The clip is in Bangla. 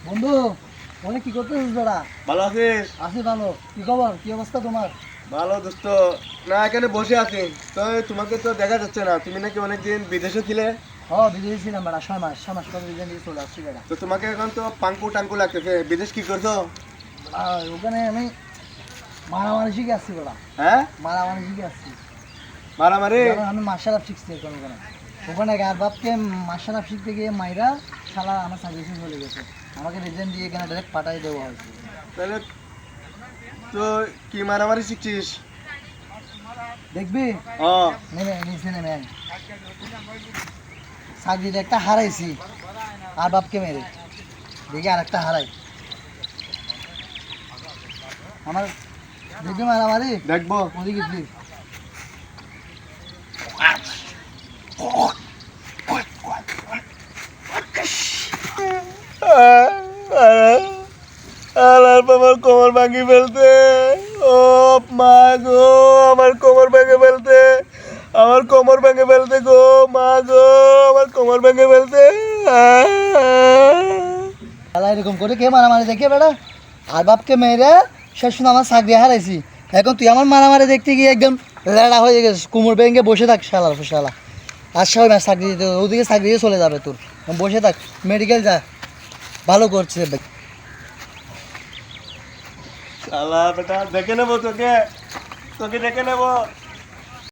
বন্ধু, অনেক কি করতেছিস বেড়া? ভালো আছিস? আছি ভালো। কি খবর, কি অবস্থা তোমার? ভালো দোস্ত। না, এখানে বসে আছি। তো তোমাকে তো দেখা যাচ্ছে না, তুমি নাকি অনেকদিন বিদেশে ছিলে। বিদেশে ছিলাম বেড়া, 6 মাস পরে বিদেশ দিয়ে চলে আসছি বেড়া। তো তোমাকে এখন তো পাঙ্কু টাঙ্কু লাগতেছে, বিদেশ কি করছো? ওখানে আমি মারামারি শিখে আসছি বেড়া। হ্যাঁ, মারামারি শিখে আসছি। মারামারি। আমি মার্শাল আর্ট শিখছি এখন ওখানে। ওখানে আর বাপকে মার্শাল আর্ট শিখতে গিয়ে মাইরা শালা আমার সার্ভিসে চলে গেছে। আমাকে রিজেন দিয়ে এখানে ডাইরেক্ট পাঠাই দেওয়া হয়েছে। তাহলে তো কি মারামারি শিখছিস? দেখবি? ও, নিচে নেমে আয়। চাকরিটা একটা হারাইছি আর বাপকে মেরে, দেখি আর একটা হারাই। আমার দেখবি মারামারি, দেখবো। ওদিকে কি আমার কোমর ভাঙি ফেলতে। ও মা গো, আমার কোমর ভেঙে ফেলতে। আমার কোমর ভেঙে ফেলতে গো মা গো, আমার কোমর ভেঙে ফেলতে। শালা এরকম করে কে মারামারি দেখে বেড়া? আর বাপকে মেরে শেষ শুনে আমার চাকরি হারাইছি। এখন তুই আমার মারামারি দেখতে গিয়ে একদম লেড়া হয়ে গেছিস, কুমোর ব্যাংকে বসে থাক শালার শালা। আর সবাই ম্যাচ চাকরি দিতে ওদিকে চাকরি দিয়ে চলে যাবে তোর। বসে থাক, মেডিকেল যা, ভালো করছে। শালা বেটা, দেখে নেবো তোকে, তোকে দেখে নেবো।